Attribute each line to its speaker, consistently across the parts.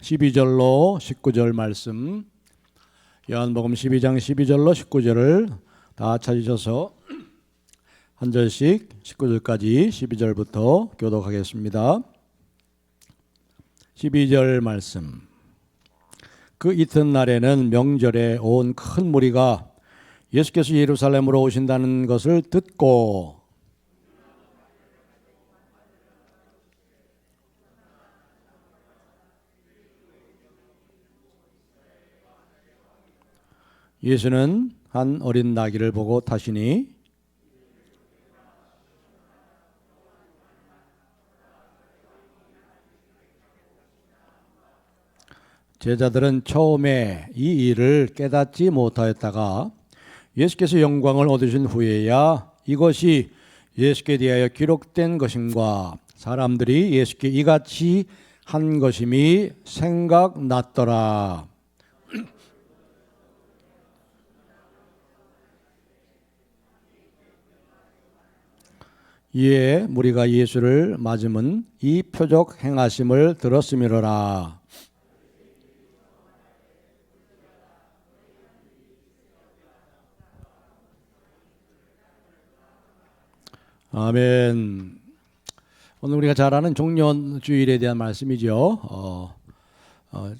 Speaker 1: 12절로 19절 말씀, 요한복음 12장 12절로 19절을 다 찾으셔서 한 절씩 19절까지 12절부터 교독하겠습니다. 12절 말씀. 그 이튿날에는 명절에 온 큰 무리가 예수께서 예루살렘으로 오신다는 것을 듣고 예수는 한 어린 나귀를 보고 타시니 제자들은 처음에 이 일을 깨닫지 못하였다가 예수께서 영광을 얻으신 후에야 이것이 예수께 대하여 기록된 것임과 사람들이 예수께 이같이 한 것임이 생각났더라. 이에 무리가 예수를 맞음은 이 표적 행하심을 들었음이로라. 아멘. 오늘 우리가 잘 아는 종려주일에 대한 말씀이죠.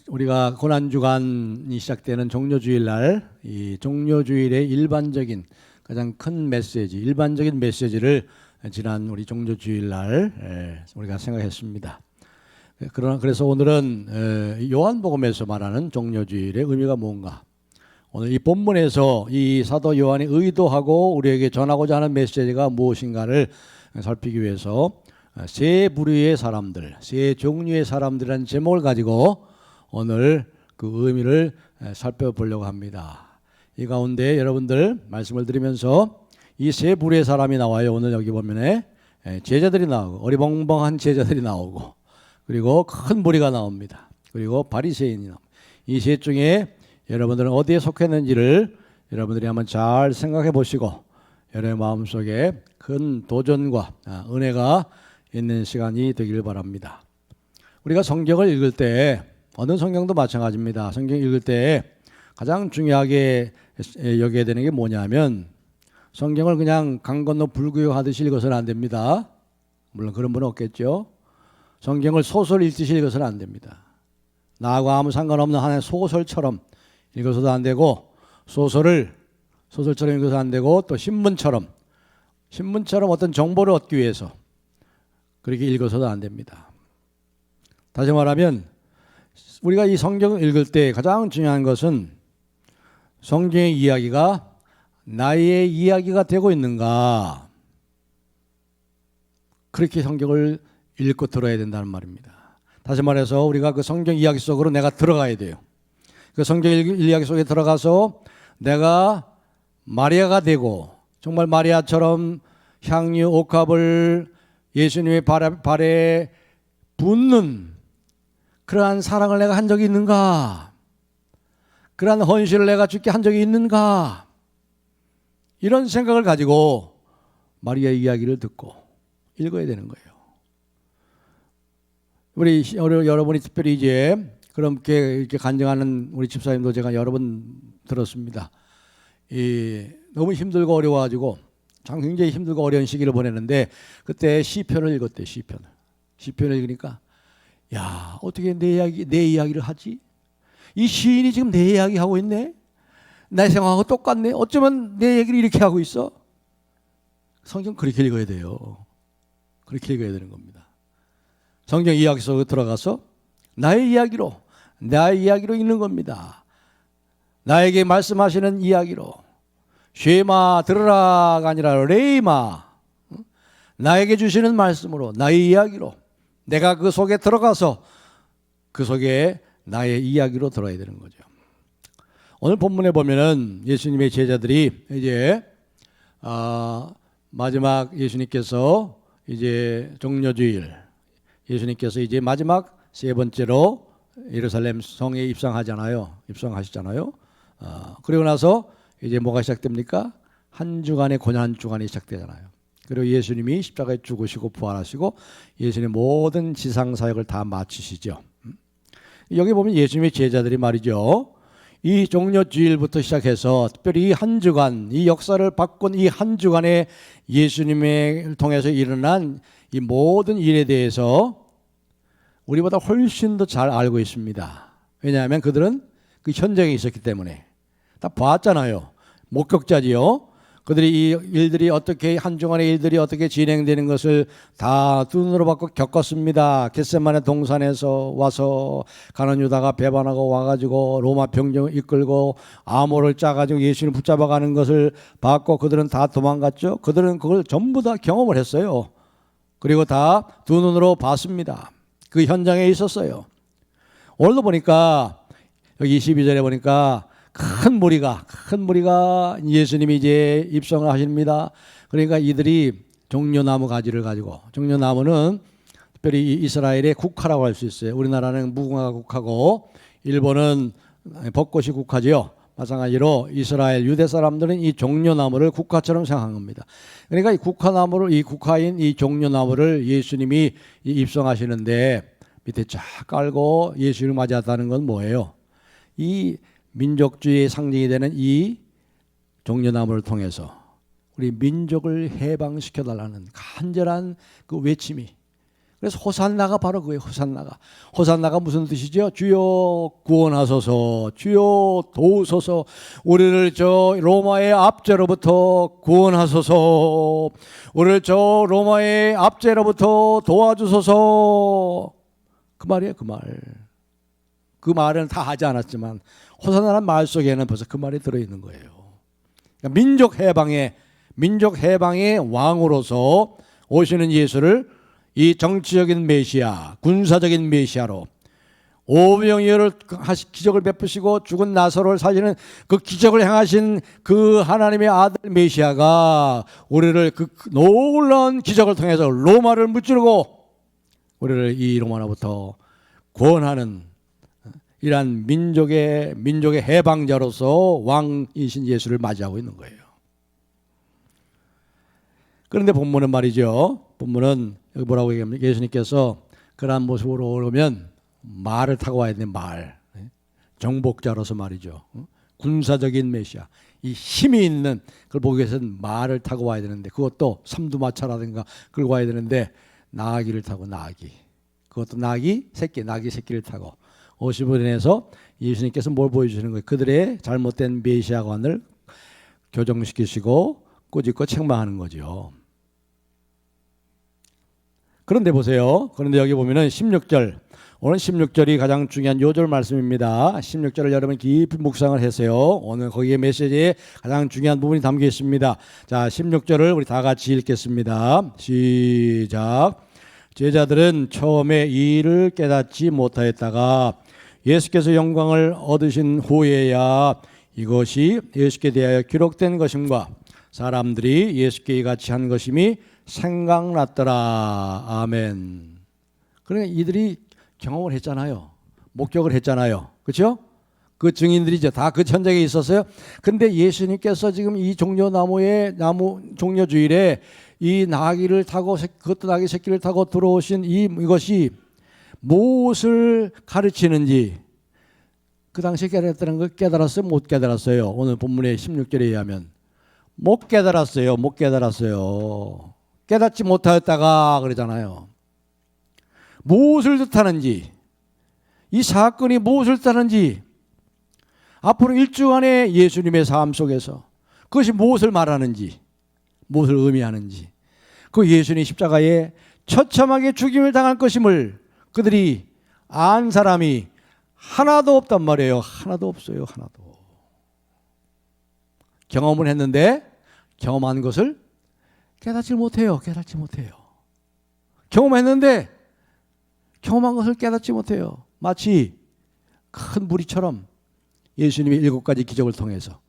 Speaker 1: 우리가 고난주간이 시작되는 종려주일날, 이 종려주일의 일반적인 가장 큰 메시지, 일반적인 메시지를 지난 우리 종려주일날 우리가 생각했습니다. 그래서 오늘은 요한복음에서 말하는 종려주일의 의미가 뭔가, 오늘 이 본문에서 이 사도 요한이 의도하고 우리에게 전하고자 하는 메시지가 무엇인가를 살피기 위해서 세 부류의 사람들, 세 종류의 사람들이라는 제목을 가지고 오늘 그 의미를 살펴보려고 합니다. 이 가운데 여러분들 말씀을 드리면서 이 세 부류의 사람이 나와요. 오늘 여기 보면 제자들이 나오고, 어리벙벙한 제자들이 나오고, 그리고 큰 무리가 나옵니다. 그리고 바리새인이 나옵니다. 이 셋 중에 여러분들은 어디에 속했는지를 여러분들이 한번 잘 생각해 보시고 여러분의 마음속에 큰 도전과 은혜가 있는 시간이 되길 바랍니다. 우리가 성경을 읽을 때, 어느 성경도 마찬가지입니다. 성경 읽을 때 가장 중요하게 여겨야 되는 게 뭐냐면, 성경을 그냥 강 건너 불구경하듯이 읽어서는 안 됩니다. 물론 그런 분은 없겠죠. 성경을 소설 읽듯이 읽어서는 안 됩니다. 나하고 아무 상관없는 하나의 소설처럼 읽어서도 안 되고, 소설처럼 읽어서 안 되고, 또 신문처럼 어떤 정보를 얻기 위해서 그렇게 읽어서도 안 됩니다. 다시 말하면 우리가 이 성경을 읽을 때 가장 중요한 것은 성경의 이야기가 나의 이야기가 되고 있는가, 그렇게 성경을 읽고 들어야 된다는 말입니다. 다시 말해서 우리가 그 성경 이야기 속으로 내가 들어가야 돼요. 그 성경 이야기 속에 들어가서 내가 마리아가 되고, 정말 마리아처럼 향유 옥합을 예수님의 발에 붓는 그러한 사랑을 내가 한 적이 있는가, 그러한 헌신을 내가 주께 한 적이 있는가, 이런 생각을 가지고 마리아의 이야기를 듣고 읽어야 되는 거예요. 우리 여러분이 특별히 이제 그렇게 이렇게 간증하는 우리 집사님도 제가 여러 번 들었습니다. 너무 힘들고 어려워가지고 참 굉장히 힘들고 어려운 시기를 보냈는데, 그때 시편을 읽었대. 시편을 읽으니까, 야, 어떻게 내 이야기를 하지? 이 시인이 지금 내 이야기 하고 있네. 내 생각하고 똑같네. 어쩌면 내 얘기를 이렇게 하고 있어. 성경 그렇게 읽어야 돼요. 그렇게 읽어야 되는 겁니다. 성경 이야기 속에 들어가서 나의 이야기로 읽는 겁니다. 나에게 말씀하시는 이야기로, 쉐마 들으라가 아니라 레이마, 나에게 주시는 말씀으로, 나의 이야기로, 내가 그 속에 들어가서 그 속에 나의 이야기로 들어야 되는 거죠. 오늘 본문에 보면은 예수님의 제자들이 이제 마지막, 예수님께서 이제 종려주일, 예수님께서 이제 마지막 세 번째로 예루살렘 성에 입성하시잖아요. 그리고 나서 이제 뭐가 시작됩니까? 한 주간의 고난 주간이 시작되잖아요. 그리고 예수님이 십자가에 죽으시고 부활하시고 예수님의 모든 지상 사역을 다 마치시죠. 여기 보면 예수님의 제자들이 말이죠. 이 종려주일부터 시작해서 특별히 이 한 주간, 이 역사를 바꾼 이 한 주간에 예수님을 통해서 일어난 이 모든 일에 대해서 우리보다 훨씬 더 잘 알고 있습니다. 왜냐하면 그들은 그 현장에 있었기 때문에 다 봤잖아요. 목격자지요. 그들이 이 일들이 어떻게 한 주간의 일들이 어떻게 진행되는 것을 다 두 눈으로 받고 겪었습니다. 겟세마네 동산에서 와서 가룟 유다가 배반하고 와가지고 로마 병정을 이끌고 암호를 짜가지고 예수를 붙잡아가는 것을 봤고 그들은 다 도망갔죠. 그들은 그걸 전부 다 경험을 했어요. 그리고 다 두 눈으로 봤습니다. 그 현장에 있었어요. 오늘도 보니까 여기 22절에 보니까 큰 무리가 예수님이 이제 입성을 하십니다. 그러니까 이들이 종려나무 가지를 가지고, 종려나무는 특별히 이스라엘의 국화라고 할 수 있어요. 우리나라는 무궁화가 국화고 일본은 벚꽃이 국화지요. 마찬가지로 이스라엘 유대 사람들은 이 종려나무를 국화처럼 생각한 겁니다. 그러니까 이 국화나무를, 이 국화인 이 종려나무를 예수님이 입성하시는데 밑에 쫙 깔고 예수를 맞이하다는 건 뭐예요? 이 민족주의의 상징이 되는 이 종려나무를 통해서 우리 민족을 해방시켜 달라는 간절한 그 외침이, 그래서 호산나가 바로 그거예요. 호산나가 무슨 뜻이죠? 주여 구원하소서, 주여 도우소서, 우리를 저 로마의 압제로부터 구원하소서, 우리를 저 로마의 압제로부터 도와주소서. 그 말이에요. 그 말은 다 하지 않았지만 호산나라는 말 속에는 벌써 그 말이 들어있는 거예요. 그러니까 민족 해방의 왕으로서 오시는 예수를 이 정치적인 메시아, 군사적인 메시아로 오병이어를 기적을 베푸시고 죽은 나사로를 살리는 그 기적을 행하신 그 하나님의 아들 메시아가 우리를 그 놀라운 기적을 통해서 로마를 무찌르고 우리를 이 로마로부터 구원하는 이러한 민족의 해방자로서 왕이신 예수를 맞이하고 있는 거예요. 그런데 본문은 말이죠. 본문은 여기 뭐라고 얘기합니까? 예수님께서 그러한 모습으로 오면 말을 타고 와야 되는 말. 정복자로서 말이죠. 군사적인 메시아. 이 힘이 있는 그걸 보기 위해서는 말을 타고 와야 되는데, 그것도 삼두마차라든가 끌고 와야 되는데 나귀를 타고, 그것도 나귀 새끼를 타고 50원에서 예수님께서 뭘 보여주시는 거예요? 그들의 잘못된 메시아관을 교정시키시고 꾸짖고 책망하는 거죠. 그런데 보세요. 그런데 여기 보면은 16절, 오늘 16절이 가장 중요한 요절 말씀입니다. 16절을 여러분 깊이 묵상을 해서요. 오늘 거기에 메시지에 가장 중요한 부분이 담겨 있습니다. 자, 16절을 우리 다 같이 읽겠습니다. 시작. 제자들은 처음에 이 일을 깨닫지 못하였다가 예수께서 영광을 얻으신 후에야 이것이 예수께 대하여 기록된 것임과 사람들이 예수께 이같이 한 것임이 생각났더라. 아멘. 그러니까 이들이 경험을 했잖아요. 목격을 했잖아요. 그렇죠? 그 증인들이죠. 다 그 현장에 있었어요. 근데 예수님께서 지금 이 종려주일에 이 나귀를 타고, 그것도 나귀 새끼를 타고 들어오신 이것이 무엇을 가르치는지 그 당시에 깨달았다는 걸 깨달았어요? 못 깨달았어요? 오늘 본문의 16절에 의하면 못 깨달았어요. 깨닫지 못하였다가 그러잖아요. 무엇을 뜻하는지, 이 사건이 무엇을 뜻하는지, 앞으로 일주간의 예수님의 삶 속에서 그것이 무엇을 말하는지, 무엇을 의미하는지, 그 예수님 십자가에 처참하게 죽임을 당할 것임을 그들이 안 사람이 하나도 없단 말이에요. 하나도 없어요. 경험을 했는데 경험한 것을 깨닫지 못해요. 경험했는데 경험한 것을 깨닫지 못해요. 마치 큰 무리처럼 예수님이 7가지 기적을 통해서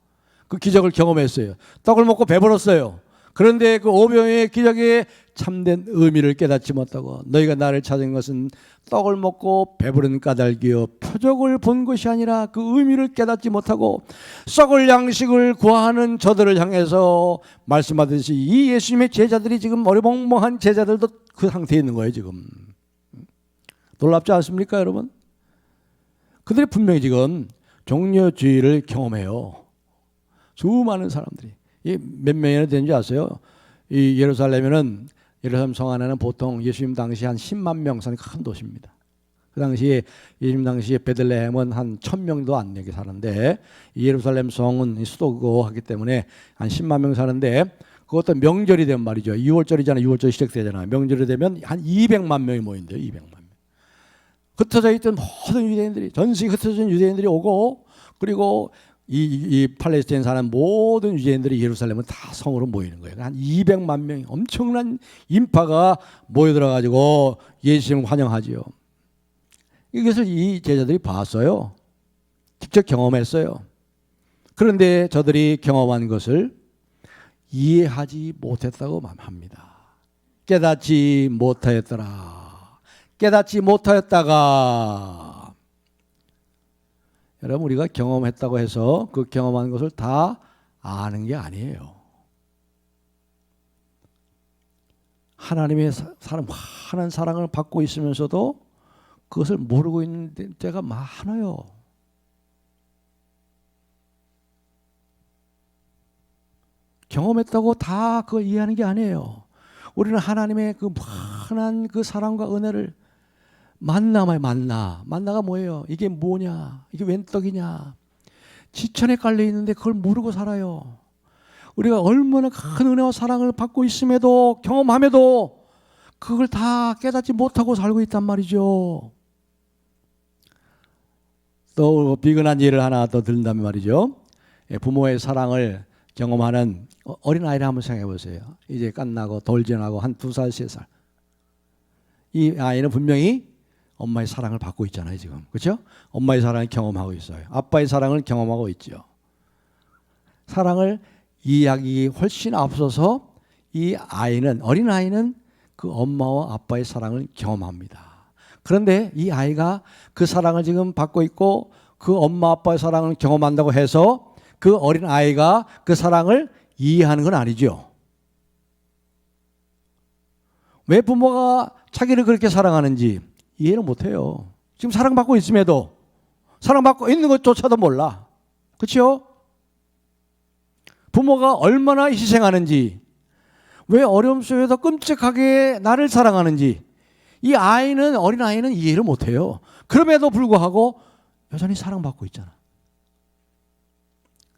Speaker 1: 그 기적을 경험했어요. 떡을 먹고 배불렀어요. 그런데 그 오병이어의 기적의 참된 의미를 깨닫지 못하고 너희가 나를 찾은 것은 떡을 먹고 배부른 까닭이요 표적을 본 것이 아니라 그 의미를 깨닫지 못하고 썩을 양식을 구하는 저들을 향해서 말씀하듯이 이 예수님의 제자들이 지금 어리멍멍한 제자들도 그 상태에 있는 거예요. 지금 놀랍지 않습니까 여러분? 그들이 분명히 지금 종려주의를 경험해요. 수많은 사람들이. 이 몇 명이나 되는지 아세요? 이 예루살렘에는, 예루살렘 성 안에는 보통 예수님 당시 한 10만 명 사는 큰 도시입니다. 그 당시에, 예수님 당시에 베들레헴은 한 1000명도 안 되게 사는데, 이 예루살렘 성은 수도고 하기 때문에 한 10만 명 사는데, 그것도 명절이 되면 말이죠. 6월절이잖아요. 6월절 시작되잖아요. 명절이 되면 한 200만 명이 모인대요. 200만 명. 흩어져 있던 모든 유대인들이, 전 세계 흩어진 유대인들이 오고, 그리고 이 팔레스타인 사는 모든 유대인들이 예루살렘은 다 성으로 모이는 거예요. 한 200만 명이 엄청난 인파가 모여들어가지고 예수님을 환영하지요. 이것을 이 제자들이 봤어요. 직접 경험했어요. 그런데 저들이 경험한 것을 이해하지 못했다고 합니다. 깨닫지 못하였더라. 깨닫지 못하였다가, 여러분, 우리가 경험했다고 해서 그 경험한 것을 다 아는 게 아니에요. 하나님의 환한 사랑을 받고 있으면서도 그것을 모르고 있는 때가 많아요. 경험했다고 다 그걸 이해하는 게 아니에요. 우리는 하나님의 그 환한 그 사랑과 은혜를 만나봐요. 만나가 뭐예요? 이게 뭐냐? 이게 웬 떡이냐? 지천에 깔려 있는데 그걸 모르고 살아요. 우리가 얼마나 큰 은혜와 사랑을 받고 있음에도, 경험함에도 그걸 다 깨닫지 못하고 살고 있단 말이죠. 또 비근한 예를 하나 더 들린다면 말이죠. 부모의 사랑을 경험하는 어린아이를 한번 생각해 보세요. 이제 갓나고 돌진하고 한 2살, 3살. 이 아이는 분명히 엄마의 사랑을 받고 있잖아요, 지금. 그렇죠? 엄마의 사랑을 경험하고 있어요. 아빠의 사랑을 경험하고 있죠. 사랑을 이해하기 훨씬 앞서서 이 아이는, 어린아이는 그 엄마와 아빠의 사랑을 경험합니다. 그런데 이 아이가 그 사랑을 지금 받고 있고 그 엄마 아빠의 사랑을 경험한다고 해서 그 어린 아이가 그 사랑을 이해하는 건 아니죠. 왜 부모가 자기를 그렇게 사랑하는지 이해를 못해요. 지금 사랑받고 있음에도, 사랑받고 있는 것조차도 몰라. 그렇죠? 부모가 얼마나 희생하는지, 왜 어려움 속에서 끔찍하게 나를 사랑하는지 이 아이는, 어린아이는 이해를 못해요. 그럼에도 불구하고 여전히 사랑받고 있잖아.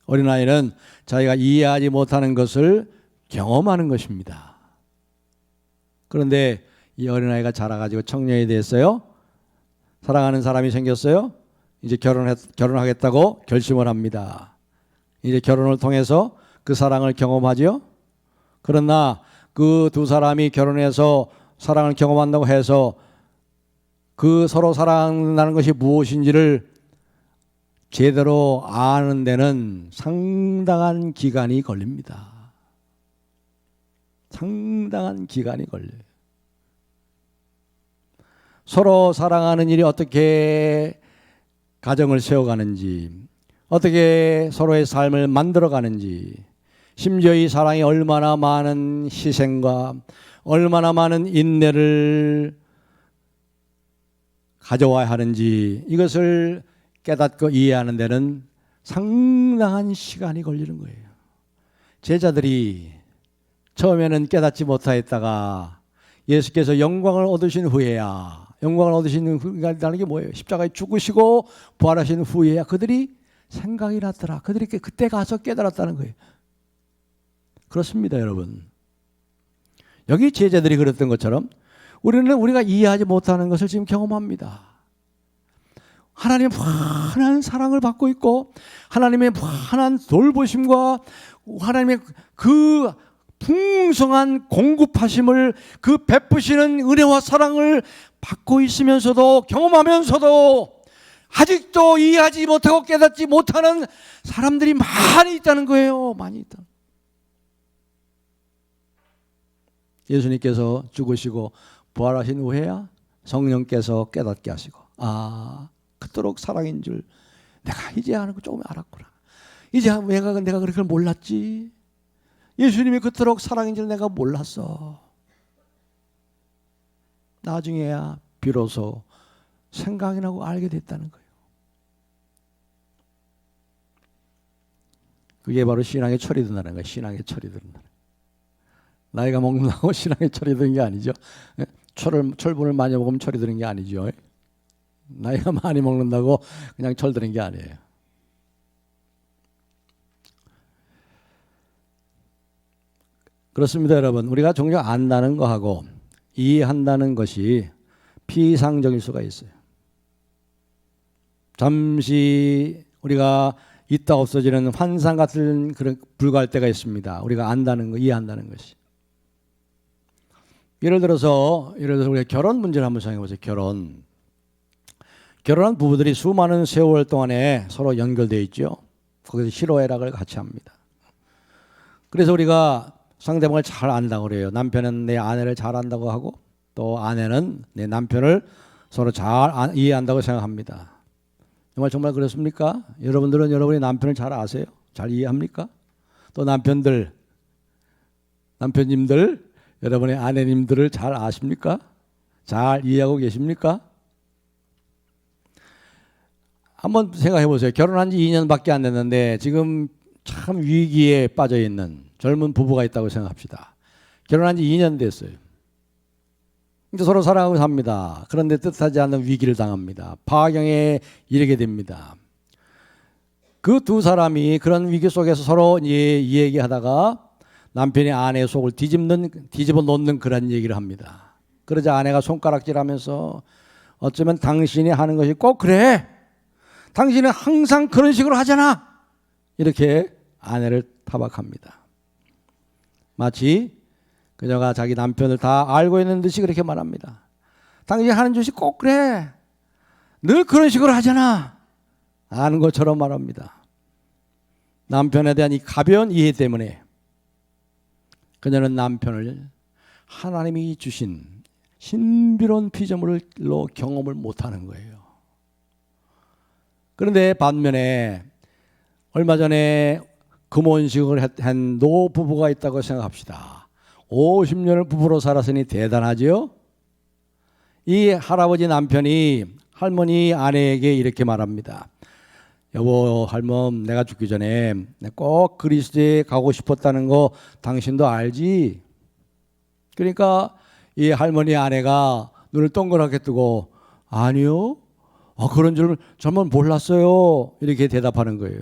Speaker 1: 어린아이는 자기가 이해하지 못하는 것을 경험하는 것입니다. 그런데 이 어린아이가 자라가지고 청년이 됐어요. 사랑하는 사람이 생겼어요. 이제 결혼하겠다고 결심을 합니다. 이제 결혼을 통해서 그 사랑을 경험하죠. 그러나 그 두 사람이 결혼해서 사랑을 경험한다고 해서 그 서로 사랑한다는 것이 무엇인지를 제대로 아는 데는 상당한 기간이 걸립니다. 상당한 기간이 걸려요. 서로 사랑하는 일이 어떻게 가정을 세워가는지, 어떻게 서로의 삶을 만들어가는지, 심지어 이 사랑이 얼마나 많은 희생과 얼마나 많은 인내를 가져와야 하는지, 이것을 깨닫고 이해하는 데는 상당한 시간이 걸리는 거예요. 제자들이 처음에는 깨닫지 못하였다가 예수께서 영광을 얻으신 후에야, 영광을 얻으시는 후라는 게 뭐예요? 십자가에 죽으시고 부활하신 후에야 그들이 생각이 났더라. 그들이 그때 가서 깨달았다는 거예요. 그렇습니다, 여러분. 여기 제자들이 그랬던 것처럼 우리는 우리가 이해하지 못하는 것을 지금 경험합니다. 하나님의 환한 사랑을 받고 있고 하나님의 환한 돌보심과 하나님의 그 풍성한 공급하심을, 그 베푸시는 은혜와 사랑을 받고 있으면서도, 경험하면서도 아직도 이해하지 못하고 깨닫지 못하는 사람들이 많이 있다는 거예요. 많이 있다. 예수님께서 죽으시고 부활하신 후에야 성령께서 깨닫게 하시고, 아, 그토록 사랑인 줄 내가 이제 아는 거 조금 알았구나. 이제 내가 그렇게 몰랐지. 예수님이 그토록 사랑인 줄 내가 몰랐어. 나중에야 비로소 생각이 나고 알게 됐다는 거예요. 그게 바로 신앙의 철이 든다는 거예요. 신앙의 철이 든다. 나이가 먹는다고 신앙의 철이 드는 게 아니죠. 철분을 많이 먹으면 철이 드는 게 아니죠. 나이가 많이 먹는다고 그냥 철 드는 게 아니에요. 그렇습니다, 여러분. 우리가 종종 안다는 거하고 이해한다는 것이 피상적일 수가 있어요. 잠시 우리가 있다 없어지는 환상 같은 그런 불과할 때가 있습니다. 우리가 안다는 거, 이해한다는 것이. 예를 들어서 우리가 결혼 문제를 한번 생각해 보세요. 결혼한 부부들이 수많은 세월 동안에 서로 연결되어 있죠. 거기서 희로애락을 같이 합니다. 그래서 우리가 상대방을 잘 안다고 그래요. 남편은 내 아내를 잘 안다고 하고 또 아내는 내 남편을 서로 잘 이해한다고 생각합니다. 정말 그렇습니까? 여러분들은 여러분의 남편을 잘 아세요? 잘 이해합니까? 또 남편님들 여러분의 아내님들을 잘 아십니까? 잘 이해하고 계십니까? 한번 생각해 보세요. 결혼한 지 2년밖에 안 됐는데 지금 참 위기에 빠져 있는 젊은 부부가 있다고 생각합시다. 결혼한 지 2년 됐어요. 이제 서로 사랑하고 삽니다. 그런데 뜻하지 않는 위기를 당합니다. 파경에 이르게 됩니다. 그 두 사람이 그런 위기 속에서 서로 얘기하다가 남편이 아내의 속을 뒤집어 놓는 그런 얘기를 합니다. 그러자 아내가 손가락질하면서 어쩌면 당신이 하는 것이 꼭 그래. 당신은 항상 그런 식으로 하잖아. 이렇게 아내를 타박합니다. 마치 그녀가 자기 남편을 다 알고 있는 듯이 그렇게 말합니다. 당신이 하는 짓이 꼭 그래. 늘 그런 식으로 하잖아. 아는 것처럼 말합니다. 남편에 대한 이 가벼운 이해 때문에 그녀는 남편을 하나님이 주신 신비로운 피조물로 경험을 못하는 거예요. 그런데 반면에 얼마 전에 금혼식을 한 노부부가 있다고 생각합시다. 50년을 부부로 살았으니 대단하죠? 이 할아버지 남편이 할머니 아내에게 이렇게 말합니다. 여보, 할멈, 내가 죽기 전에 꼭 그리스도에 가고 싶었다는 거 당신도 알지? 그러니까 이 할머니 아내가 눈을 동그랗게 뜨고 아니요, 그런 줄 정말 몰랐어요. 이렇게 대답하는 거예요.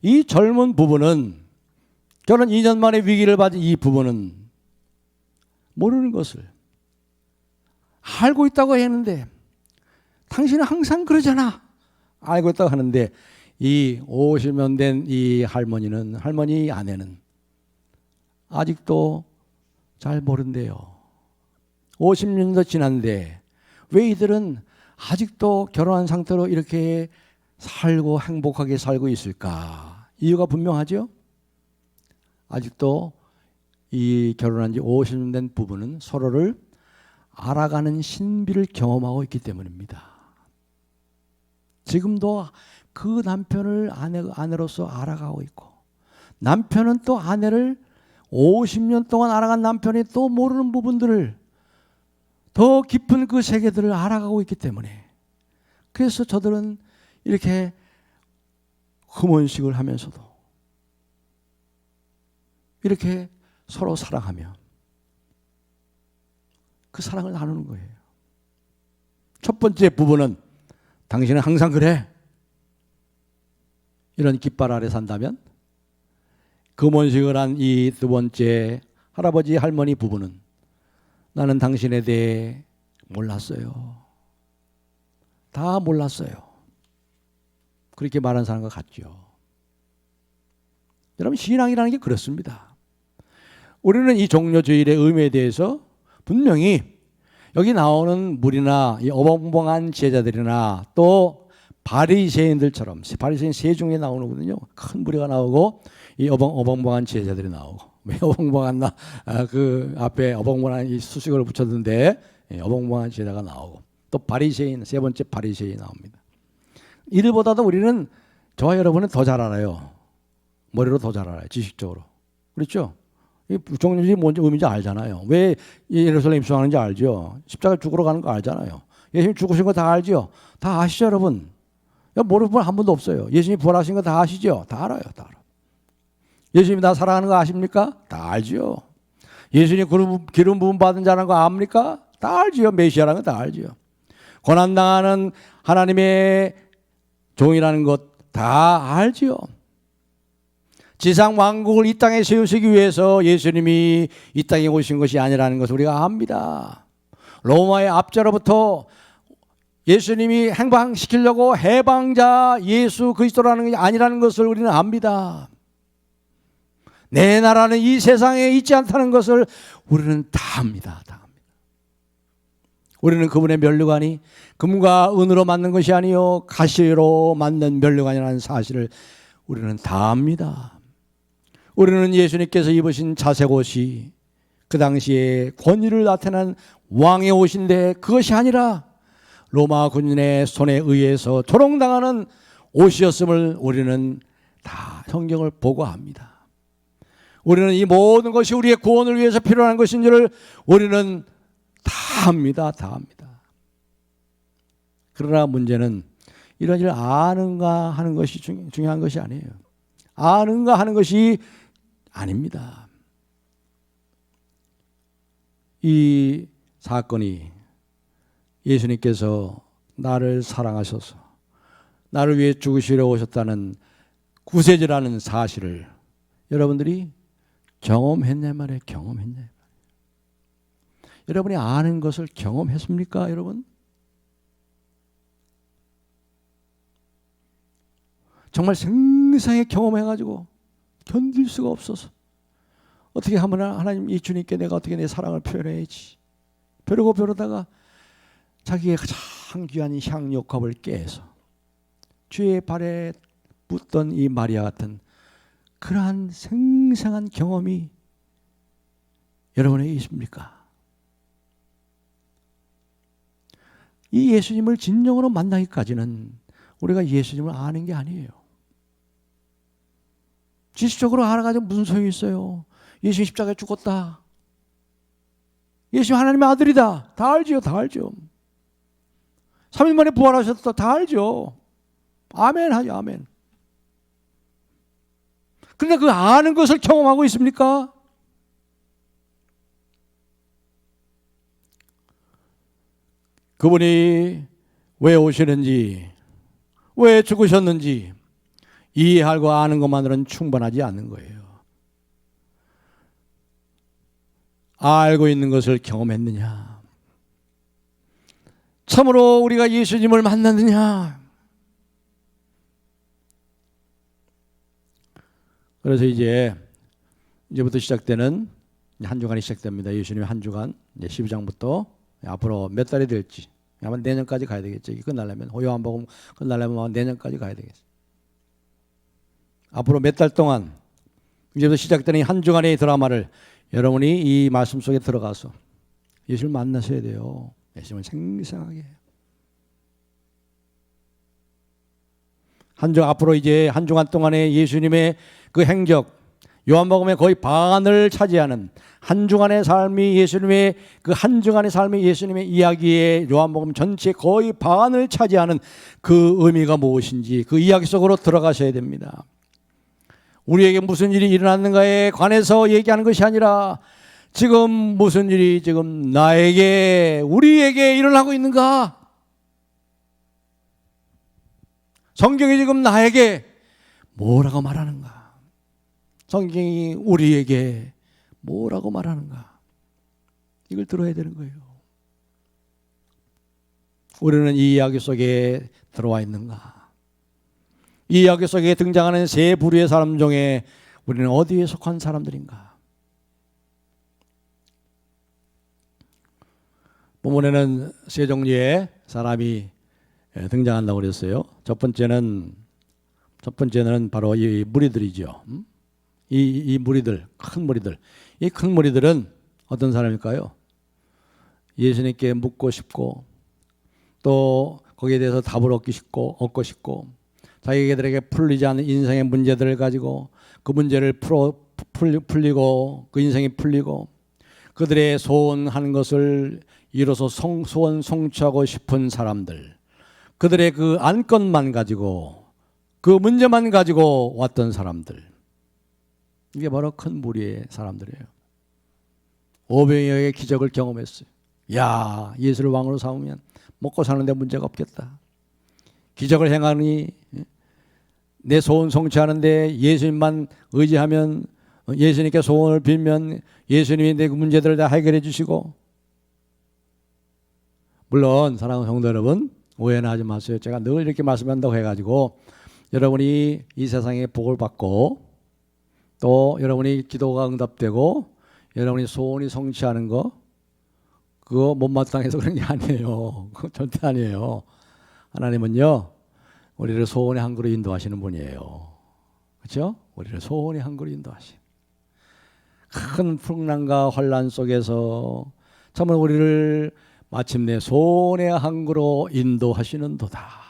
Speaker 1: 이 젊은 부부는 결혼 2년 만에 위기를 받은 이 부부는 모르는 것을 알고 있다고 했는데 당신은 항상 그러잖아. 알고 있다고 하는데 이 50년 된 이 할머니 아내는 아직도 잘 모른대요. 50년도 지났는데 왜 이들은 아직도 결혼한 상태로 이렇게 살고 행복하게 살고 있을까? 이유가 분명하죠. 아직도 이 결혼한 지 50년 된 부부는 서로를 알아가는 신비를 경험하고 있기 때문입니다. 지금도 그 남편을 아내로서 알아가고 있고 남편은 또 아내를 50년 동안 알아간 남편이 또 모르는 부분들을 더 깊은 그 세계들을 알아가고 있기 때문에 그래서 저들은 이렇게 금혼식을 하면서도 이렇게 서로 사랑하며 그 사랑을 나누는 거예요. 첫 번째 부부는 당신은 항상 그래. 이런 깃발 아래 산다면 금혼식을 한 이 두 번째 할아버지 할머니 부부는 나는 당신에 대해 몰랐어요. 다 몰랐어요. 그렇게 말하는 사람과 같죠. 여러분 신앙이라는 게 그렇습니다. 우리는 이 종료주일의 의미에 대해서 분명히 여기 나오는 무리나 이 어벙벙한 제자들이나 또 바리새인들처럼 바리새인 세 중에 나오는거든요. 큰 무리가 나오고 이 어벙벙한 제자들이 나오고 왜 어벙벙한 그 앞에 어벙벙한 이 수식어를 붙였는데 어벙벙한 제자가 나오고 또 바리새인 세 번째 바리새인이 나옵니다. 이들보다도 우리는 저와 여러분은 더 잘 알아요. 머리로 더 잘 알아요. 지식적으로. 그렇죠? 종료주일이 뭔지 의미인지 알잖아요. 왜 예루살렘 입성하는지 알죠. 십자가 죽으러 가는 거 알잖아요. 예수님 죽으신 거 다 알죠. 다 아시죠 여러분. 모르는 분 한 분도 없어요. 예수님이 부활하신 거 다 아시죠? 다 알아요. 다 알아. 예수님이 나 사랑하는 거 아십니까? 다 알죠. 예수님이 기름 부음 받은 자라는 거 압니까? 다 알지요. 메시아라는 거 다 알지요. 고난당하는 하나님의 종이라는 것 다 알지요. 지상 왕국을 이 땅에 세우시기 위해서 예수님이 이 땅에 오신 것이 아니라는 것을 우리가 압니다. 로마의 압제로부터 예수님이 해방시키려고 해방자 예수 그리스도라는 것이 아니라는 것을 우리는 압니다. 내 나라는 이 세상에 있지 않다는 것을 우리는 다 압니다. 다 압니다. 우리는 그분의 면류관이 금과 은으로 만든 것이 아니요 가시로 만든 면류관이라는 사실을 우리는 다 압니다. 우리는 예수님께서 입으신 자색 옷이 그 당시에 권위를 나타낸 왕의 옷인데 그것이 아니라 로마 군인의 손에 의해서 조롱당하는 옷이었음을 우리는 다 성경을 보고 압니다. 우리는 이 모든 것이 우리의 구원을 위해서 필요한 것인지를 우리는 다 압니다. 다 압니다. 그러나 문제는 이런 일을 아는가 하는 것이 중요한 것이 아니에요. 아는가 하는 것이 아닙니다. 이 사건이 예수님께서 나를 사랑하셔서 나를 위해 죽으시려 오셨다는 구세주라는 사실을 여러분들이 경험했냐 말이에요. 경험했냐 말이에요. 여러분이 아는 것을 경험했습니까, 여러분? 정말 생생하게 경험해가지고 견딜 수가 없어서 어떻게 하면 하나님 이 주님께 내가 어떻게 내 사랑을 표현해야지 벼르다가 자기의 가장 귀한 향유컵을 깨서 주의 발에 묻던 이 마리아 같은 그러한 생생한 경험이 여러분에게 있습니까? 이 예수님을 진정으로 만나기까지는 우리가 예수님을 아는 게 아니에요. 지식적으로 알아가지고 무슨 소용이 있어요? 예수님 십자가에 죽었다. 예수님 하나님의 아들이다. 다 알지요. 다 알죠. 3일 만에 부활하셨다. 다 알죠. 아멘 하죠. 아멘. 그런데 그 아는 것을 경험하고 있습니까? 그분이 왜 오시는지, 왜 죽으셨는지 이해하고 아는 것만으로는 충분하지 않는 거예요. 알고 있는 것을 경험했느냐? 참으로 우리가 예수님을 만났느냐? 그래서 이제부터 시작되는 한 주간이 시작됩니다. 예수님의 한 주간 12장부터 앞으로 몇 달이 될지 아마 내년까지 가야 되겠죠. 이게 끝나려면 요한복음 끝나려면 내년까지 가야 되겠죠. 앞으로 몇 달 동안 이제부터 시작되는 한 주간의 드라마를 여러분이 이 말씀 속에 들어가서 예수를 만나셔야 돼요. 예수님을 생생하게. 앞으로 이제 한 주간 동안의 예수님의 그 행적, 요한복음의 거의 반을 차지하는 한 주간의 삶이 예수님의 그 한 주간의 삶이 예수님의 이야기의 요한복음 전체 거의 반을 차지하는 그 의미가 무엇인지 그 이야기 속으로 들어가셔야 됩니다. 우리에게 무슨 일이 일어났는가에 관해서 얘기하는 것이 아니라 지금 무슨 일이 지금 나에게 우리에게 일어나고 있는가? 성경이 지금 나에게 뭐라고 말하는가? 성경이 우리에게 뭐라고 말하는가? 이걸 들어야 되는 거예요. 우리는 이 이야기 속에 들어와 있는가? 이 이야기 속에 등장하는 세 부류의 사람 중에 우리는 어디에 속한 사람들인가? 본문에는 세 종류의 사람이 등장한다고 그랬어요. 첫 번째는 바로 이 무리들이죠. 이 무리들, 큰 무리들. 이 큰 무리들은 어떤 사람일까요? 예수님께 묻고 싶고 또 거기에 대해서 답을 얻고 싶고 자기들에게 풀리지 않는 인생의 문제들을 가지고 그 문제를 풀리고 그 인생이 풀리고 그들의 소원하는 것을 이뤄서 소원 성취하고 싶은 사람들. 그들의 그 안건만 가지고 그 문제만 가지고 왔던 사람들, 이게 바로 큰 무리의 사람들이에요. 오병이어의 기적을 경험했어요. 야, 예수를 왕으로 삼으면 먹고 사는데 문제가 없겠다. 기적을 행하니 내 소원 성취하는데 예수님만 의지하면, 예수님께 소원을 빌면 예수님이 내 문제들을 다 해결해 주시고. 물론 사랑하는 성도 여러분, 오해는 하지 마세요. 제가 늘 이렇게 말씀한다고 해가지고 여러분이 이 세상에 복을 받고 또 여러분이 기도가 응답되고 여러분이 소원이 성취하는 거, 그거 못마땅해서 그런 게 아니에요. 그거 절대 아니에요. 하나님은요, 우리를 소원의 항구로 인도하시는 분이에요. 그렇죠? 우리를 소원의 항구로 인도하시. 큰 풍랑과 환란 속에서 정말 우리를 마침내 소원의 항구로 인도하시는도다.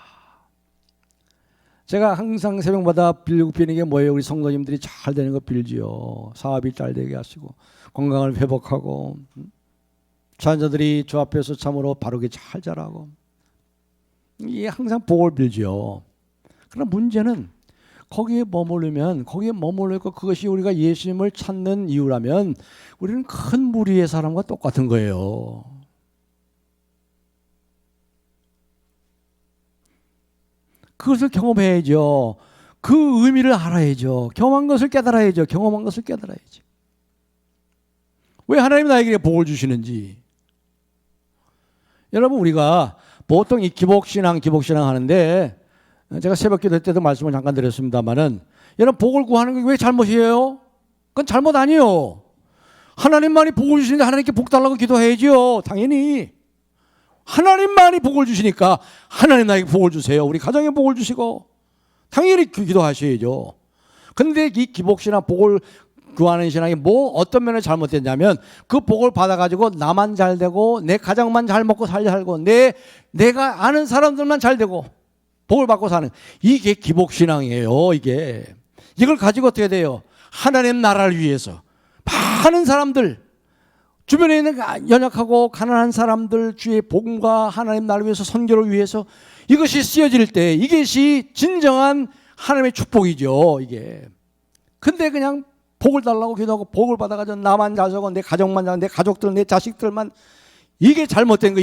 Speaker 1: 제가 항상 새벽마다 빌고 비는 게 뭐예요? 우리 성도님들이 잘 되는 거 빌지요. 사업이 잘 되게 하시고 건강을 회복하고 자녀들이 주 앞에서 참으로 바르게 잘 자라고, 이게 항상 복을 빌지요. 그러나 문제는 거기에 머무르면, 거기에 머무르고 그것이 우리가 예수님을 찾는 이유라면 우리는 큰 무리의 사람과 똑같은 거예요. 그것을 경험해야죠. 그 의미를 알아야죠. 경험한 것을 깨달아야죠. 경험한 것을 깨달아야죠. 왜 하나님이 나에게 복을 주시는지. 여러분, 우리가 보통 이 기복신앙 하는데, 제가 새벽기도 때도 말씀을 잠깐 드렸습니다만은, 여러분, 복을 구하는 게 왜 잘못이에요? 그건 잘못 아니에요. 하나님만이 복을 주시는데 하나님께 복 달라고 기도해야죠. 당연히 하나님만이 복을 주시니까 하나님 나에게 복을 주세요. 우리 가정에 복을 주시고 당연히 기도하셔야죠. 근데 이 기복신앙, 복을 구하는 신앙이 뭐 어떤 면에 잘못됐냐면, 그 복을 받아가지고 나만 잘 되고 내 가정만 잘 먹고 살고 내가 아는 사람들만 잘 되고 복을 받고 사는, 이게 기복신앙이에요. 이걸 가지고 어떻게 돼요? 하나님 나라를 위해서 많은 사람들, 주변에 있는 연약하고 가난한 사람들 주의 복음과 하나님 나라를 위해서, 선교를 위해서 이것이 쓰여질 때 이것이 진정한 하나님의 축복이죠. 이게. 근데 그냥 복을 달라고 기도하고 복을 받아가지고 나만 잘 살고 내 가정만 잘, 내 가족들, 내 자식들만, 이게 잘못된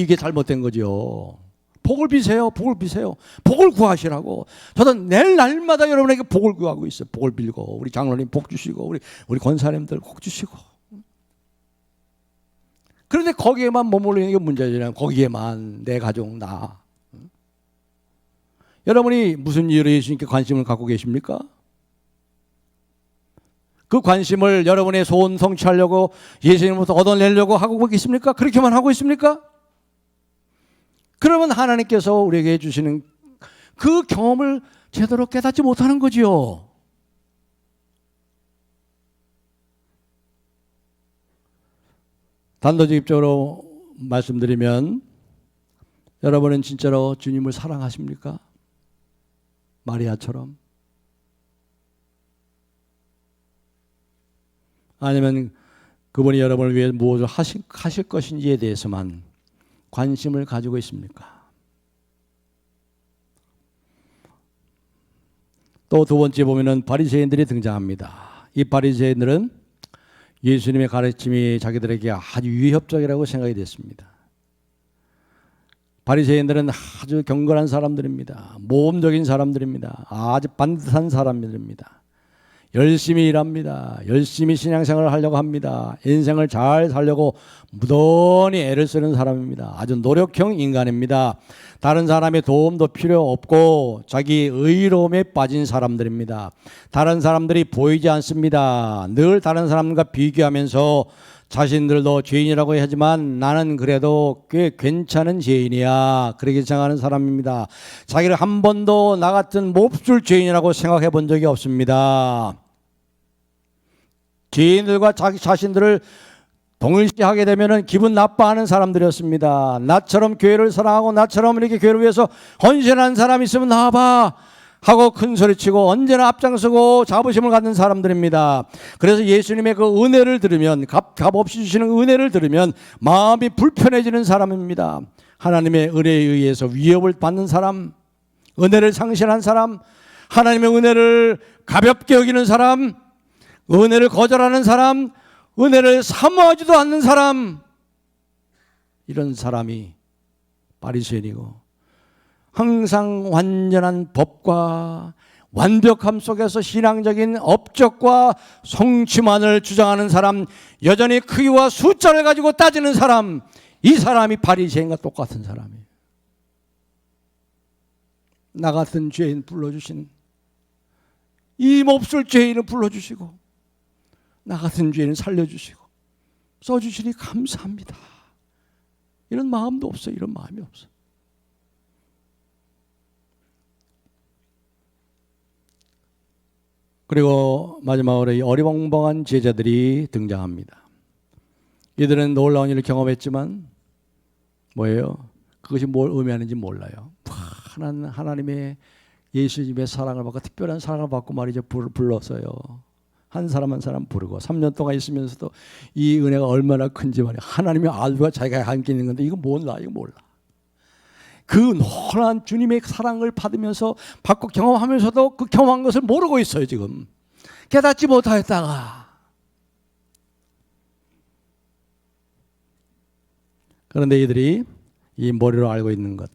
Speaker 1: 거죠. 복을 비세요. 복을 구하시라고. 저도 내일 날마다 여러분에게 복을 구하고 있어요. 복을 빌고, 우리 장로님 복 주시고, 우리 권사님들 복 주시고. 그런데 거기에만 머무르는 게 문제잖아요. 거기에만 내 가족, 나. 여러분이 무슨 이유로 예수님께 관심을 갖고 계십니까? 그 관심을 여러분의 소원 성취하려고, 예수님부터 얻어내려고 하고 있습니까? 그렇게만 하고 있습니까? 그러면 하나님께서 우리에게 해주시는 그 경험을 제대로 깨닫지 못하는 거지요. 단도직입적으로 말씀드리면, 여러분은 진짜로 주님을 사랑하십니까? 마리아처럼? 아니면 그분이 여러분을 위해 무엇을 하실 것인지에 대해서만 관심을 가지고 있습니까? 또 두 번째 보면은 바리새인들이 등장합니다. 이 바리새인들은 예수님의 가르침이 자기들에게 아주 위협적이라고 생각이 됐습니다. 바리새인들은 아주 경건한 사람들입니다. 모험적인 사람들입니다. 아주 반듯한 사람들입니다. 열심히 일합니다. 열심히 신앙생활을 하려고 합니다. 인생을 잘 살려고 무던히 애를 쓰는 사람입니다. 아주 노력형 인간입니다. 다른 사람의 도움도 필요 없고 자기 의로움에 빠진 사람들입니다. 다른 사람들이 보이지 않습니다. 늘 다른 사람과 비교하면서 자신들도 죄인이라고 하지만 나는 그래도 꽤 괜찮은 죄인이야, 그렇게 생각하는 사람입니다. 자기를 한 번도 나 같은 몹쓸 죄인이라고 생각해 본 적이 없습니다. 죄인들과 자기 자신들을 동일시하게 되면 기분 나빠하는 사람들이었습니다. 나처럼 교회를 사랑하고 나처럼 이렇게 교회를 위해서 헌신한 사람이 있으면 나와봐 하고 큰 소리치고 언제나 앞장서고 자부심을 갖는 사람들입니다. 그래서 예수님의 그 은혜를 들으면, 값없이 주시는 은혜를 들으면 마음이 불편해지는 사람입니다. 하나님의 은혜에 의해서 위협을 받는 사람, 은혜를 상실한 사람, 하나님의 은혜를 가볍게 여기는 사람, 은혜를 거절하는 사람, 은혜를 사모하지도 않는 사람, 이런 사람이 바리새인이고, 항상 완전한 법과 완벽함 속에서 신앙적인 업적과 성취만을 주장하는 사람, 여전히 크기와 숫자를 가지고 따지는 사람, 이 사람이 바리새인과 똑같은 사람이에요. 나 같은 죄인 불러주신, 이 몹쓸 죄인을 불러주시고 나 같은 죄인을 살려주시고 써주시니 감사합니다. 이런 마음도 없어요. 이런 마음이 없어요. 그리고 마지막으로 이 어리벙벙한 제자들이 등장합니다. 이들은 놀라운 일을 경험했지만 뭐예요? 그것이 뭘 의미하는지 몰라요. 하나님의 예수님의 사랑을 받고 특별한 사랑을 받고 말이죠. 불렀어요. 한 사람 한 사람 부르고 3년 동안 있으면서도 이 은혜가 얼마나 큰지 말이에요. 하나님의 아들과 자기가 함께 있는 건데 이거 몰라. 그 노란 주님의 사랑을 받으면서 받고 경험하면서도 그 경험한 것을 모르고 있어요. 지금 깨닫지 못하였다가. 그런데 이들이 이 머리로 알고 있는 것,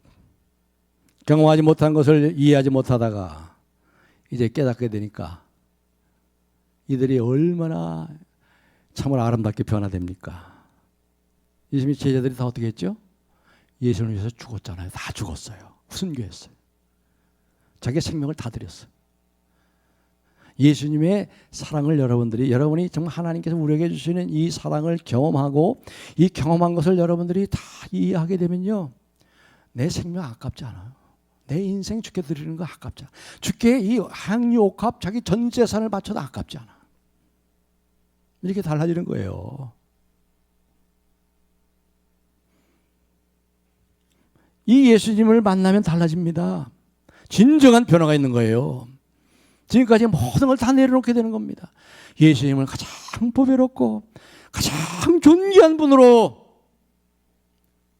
Speaker 1: 경험하지 못한 것을 이해하지 못하다가 이제 깨닫게 되니까 이들이 얼마나 참으로 아름답게 변화됩니까? 예수님의 제자들이 다 어떻게 했죠? 예수님을 위해서 죽었잖아요. 다 죽었어요. 순교했어요. 자기 생명을 다 드렸어요. 예수님의 사랑을 여러분이 정말 하나님께서 우리에게 주시는 이 사랑을 경험하고 이 경험한 것을 여러분들이 다 이해하게 되면요, 내 생명 아깝지 않아요. 내 인생 주께 드리는 거 아깝지 않아. 주께 이 향유옥합 자기 전 재산을 바쳐도 아깝지 않아. 이렇게 달라지는 거예요. 이 예수님을 만나면 달라집니다. 진정한 변화가 있는 거예요. 지금까지 모든 걸 다 내려놓게 되는 겁니다. 예수님을 가장 보배롭고 가장 존귀한 분으로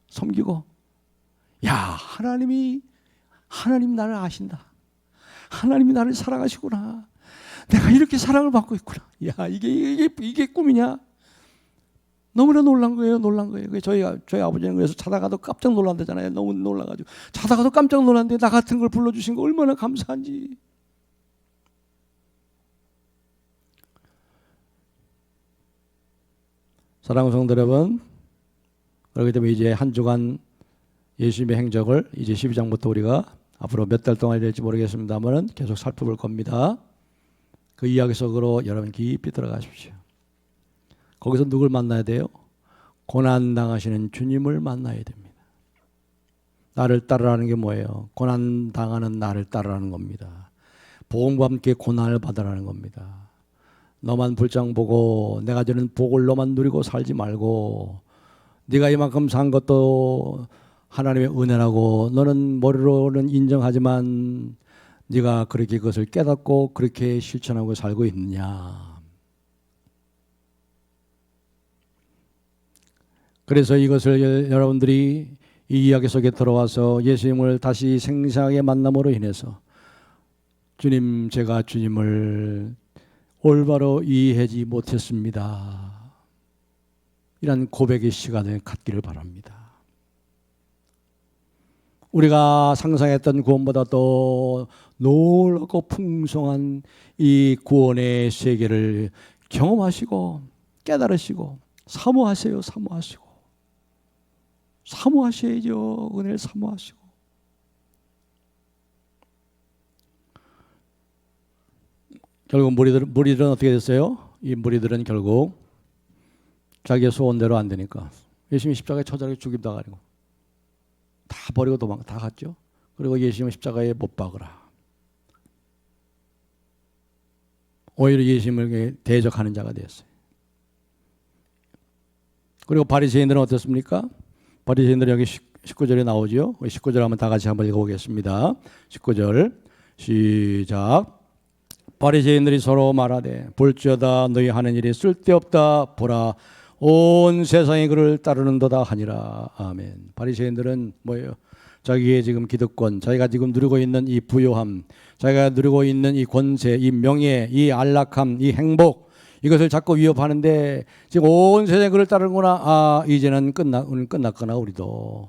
Speaker 1: 섬기고, 야, 하나님 나를 아신다. 하나님이 나를 사랑하시구나. 내가 이렇게 사랑을 받고 있구나. 야, 이게 꿈이냐? 너무나 놀란 거예요. 저희 아버지는 그래서 자다가도 깜짝 놀란다잖아요. 너무 놀라가지고 자다가도 깜짝 놀랐는데 나 같은 걸 불러주신 거 얼마나 감사한지. 사랑하는 성도 여러분, 그렇기 때문에 이제 한 주간 예수님의 행적을 이제 12장부터 우리가 앞으로 몇 달 동안 될지 모르겠습니다만 계속 살펴볼 겁니다. 그 이야기 속으로 여러분 깊이 들어가십시오. 거기서 누굴 만나야 돼요? 고난당하시는 주님을 만나야 됩니다. 나를 따르라는 게 뭐예요? 고난당하는 나를 따르라는 겁니다. 복음과 함께 고난을 받으라는 겁니다. 너만 불장 보고 내가 주는 복을 너만 누리고 살지 말고, 네가 이만큼 산 것도 하나님의 은혜라고 너는 머리로는 인정하지만 네가 그렇게 그것을 깨닫고 그렇게 실천하고 살고 있느냐. 그래서 이것을 여러분들이 이 이야기 속에 들어와서 예수님을 다시 생생하게 만남으로 인해서 주님, 제가 주님을 올바로 이해하지 못했습니다. 이런 고백의 시간을 갖기를 바랍니다. 우리가 상상했던 구원보다 더 놀랍고 풍성한 이 구원의 세계를 경험하시고 깨달으시고 사모하세요. 사모하셔야죠. 은혜를 사모하시고. 결국 무리들은 어떻게 됐어요? 이 무리들은 결국 자기의 소원대로 안 되니까 예수님이 십자가에 처절하게 죽임당하고 다 버리고 다 갔죠. 그리고 예수님을 십자가에 못 박으라. 오히려 예수님을 대적하는 자가 됐어요. 그리고 바리새인들은 어떻습니까? 바리새인들은 여기 19절에 나오죠. 19절 한번 다 같이 한번 읽어보겠습니다. 19절 시작. 바리새인들이 서로 말하되 볼지어다 너희 하는 일이 쓸데없다. 보라, 온 세상이 그를 따르는도다 하니라. 아멘. 바리새인들은 뭐예요? 자기의 지금 기득권, 자기가 지금 누리고 있는 이 부요함, 자기가 누리고 있는 이 권세, 이 명예, 이 안락함, 이 행복, 이것을 자꾸 위협하는데 지금 온 세상이 그를 따르는구나. 아, 이제는 끝났거나 우리도.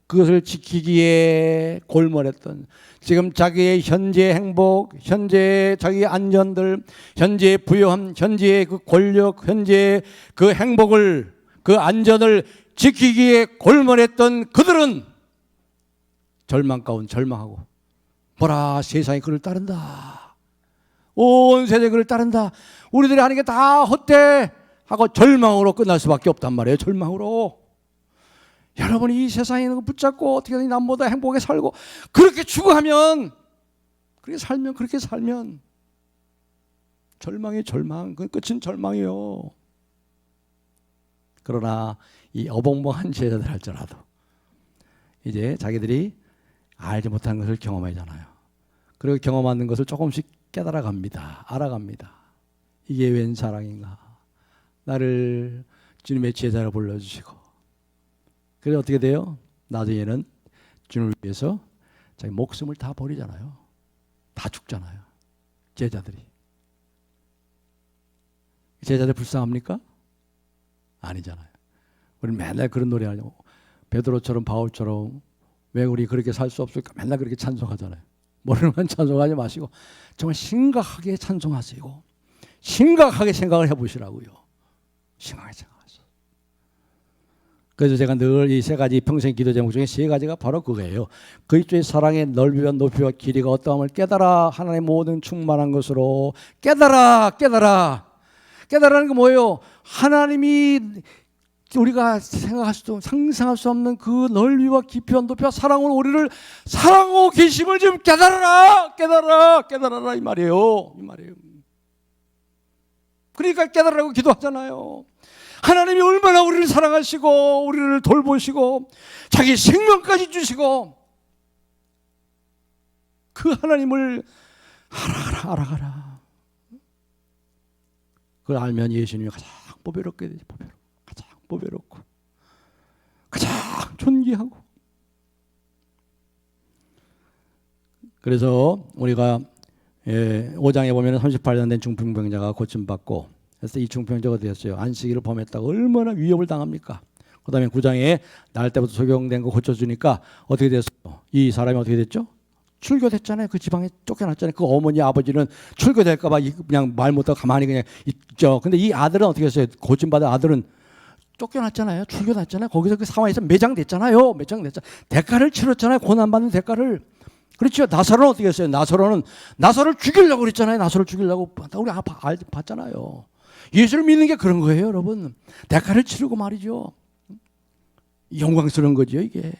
Speaker 1: 그것을 지키기에 골몰했던, 지금 자기의 현재 행복, 현재 자기의 안전들, 현재의 부요함, 현재의 그 권력, 현재의 그 행복을, 그 안전을 지키기에 골몰했던 그들은 절망 가운 절망하고, 보라 세상이 그를 따른다, 온 세상이 그를 따른다, 우리들이 하는 게 다 헛돼 하고 절망으로 끝날 수밖에 없단 말이에요. 절망으로. 여러분이 이 세상에 있는 거 붙잡고 어떻게든 남보다 행복하게 살고 그렇게 추구하면, 그렇게 살면 절망이 절망, 그 끝은 절망이요. 그러나 이 어벙벙한 제자들 할지라도 이제 자기들이 알지 못한 것을 경험하잖아요. 그리고 경험하는 것을 조금씩 깨달아갑니다. 알아갑니다. 이게 웬 사랑인가? 나를 주님의 제자로 불러주시고, 그래서 어떻게 돼요? 나중에는 주님을 위해서 자기 목숨을 다 버리잖아요. 다 죽잖아요. 제자들이. 제자들 불쌍합니까? 아니잖아요. 우리는 맨날 그런 노래 하냐고. 베드로처럼 바울처럼 왜 우리 그렇게 살 수 없을까? 맨날 그렇게 찬송하잖아요. 모르는 찬송하지 마시고 정말 심각하게 찬송하시고 심각하게 생각을 해보시라고요. 심각하게 생각하세요. 그래서 제가 늘 이 세 가지 평생 기도 제목 중에 세 가지가 바로 그거예요. 그리스도의 사랑의 넓이와 높이와 길이가 어떠함을 깨달아 하나님의 모든 충만한 것으로 깨달아라는 게 뭐예요? 하나님이 우리가 생각할 수도 상상할 수 없는 그 넓이와 깊이와 높이와 사랑으로 우리를 사랑하고 계심을 좀 깨달아라 이 말이에요. 그러니까 깨달으라고 기도하잖아요. 하나님이 얼마나 우리를 사랑하시고 우리를 돌보시고 자기 생명까지 주시고, 그 하나님을 알아가라. 그걸 알면 예수님이 가장 보배롭게 되지. 가장 보배롭고 가장 존귀하고. 그래서 우리가 5장에 보면 38년 된 중풍병자가 고침받고, 그래서 이 중풍병자가 되었어요. 안식일을 범했다고 얼마나 위협을 당합니까? 그 다음에 9장에 날 때부터 적용된 거 고쳐주니까 어떻게 됐어요? 이 사람이 어떻게 됐죠? 출교됐잖아요. 그 지방에 쫓겨났잖아요. 그 어머니 아버지는 출교될까봐 그냥 말 못하고 가만히 그냥 있죠. 근데 이 아들은 어떻게 했어요? 고침받은 아들은 쫓겨났잖아요. 출교났잖아요. 거기서 그 상황에서 매장됐잖아요. 대가를 치렀잖아요. 고난받는 대가를. 그렇죠. 나사로는 어떻게 했어요? 나사로를 죽이려고 그랬잖아요. 나사로를 죽이려고. 우리 봤잖아요. 예수를 믿는 게 그런 거예요, 여러분. 대가를 치르고 말이죠. 영광스러운 거죠, 이게.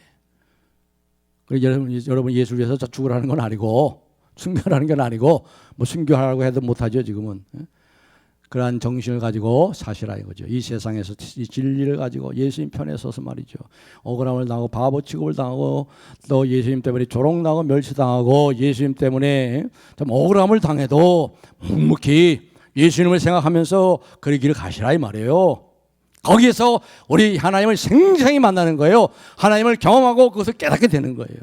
Speaker 1: 여러분 예수를 위해서 죽으라는 건 아니고, 순교하라는 건 아니고, 뭐 순교하라고 해도 못하죠, 지금은. 그러한 정신을 가지고 사시라 이거죠. 이 세상에서 이 진리를 가지고 예수님 편에 서서 말이죠. 억울함을 당하고 바보 취급을 당하고 또 예수님 때문에 조롱당하고 멸시당하고 예수님 때문에 좀 억울함을 당해도 묵묵히 예수님을 생각하면서 그 길을 가시라 이 말이에요. 거기에서 우리 하나님을 생생히 만나는 거예요. 하나님을 경험하고 그것을 깨닫게 되는 거예요.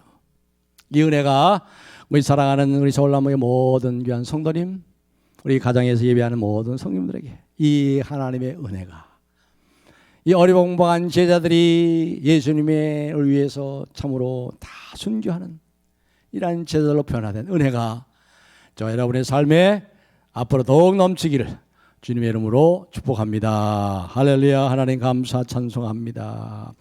Speaker 1: 이 은혜가 우리 사랑하는 우리 서울남북의 모든 귀한 성도님, 우리 가정에서 예배하는 모든 성님들에게 이 하나님의 은혜가, 이 어리벙벙한 제자들이 예수님을 위해서 참으로 다 순교하는 이러한 제자들로 변화된 은혜가 저 여러분의 삶에 앞으로 더욱 넘치기를 주님의 이름으로 축복합니다. 할렐루야. 하나님 감사 찬송합니다.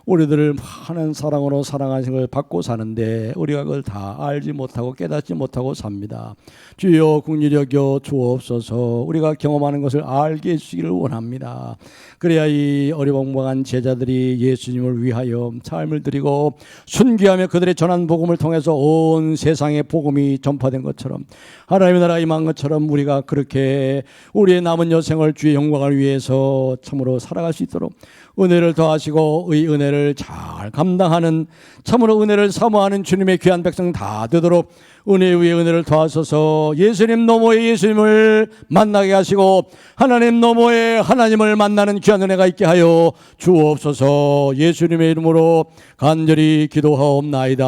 Speaker 1: 우리들을 많은 사랑으로 사랑하신 걸 받고 사는데 우리가 그걸 다 알지 못하고 깨닫지 못하고 삽니다. 주여 긍휼히 여겨 주옵소서. 우리가 경험하는 것을 알게 해주시기를 원합니다. 그래야 이 어리벙벙한 제자들이 예수님을 위하여 삶을 드리고 순교하며 그들의 전한 복음을 통해서 온 세상에 복음이 전파된 것처럼, 하나님의 나라가 임한 것처럼 우리가 그렇게 우리의 남은 여생을 주의 영광을 위해서 참으로 살아갈 수 있도록 은혜를 더하시고 의 은혜를 은혜를 잘 감당하는 참으로 은혜를 사모하는 주님의 귀한 백성 다 되도록 은혜 위에 은혜를 더하소서. 예수님 너머에 예수님을 만나게 하시고 하나님 너머에 하나님을 만나는 귀한 은혜가 있게 하여 주옵소서. 예수님의 이름으로 간절히 기도하옵나이다.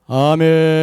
Speaker 1: 아멘.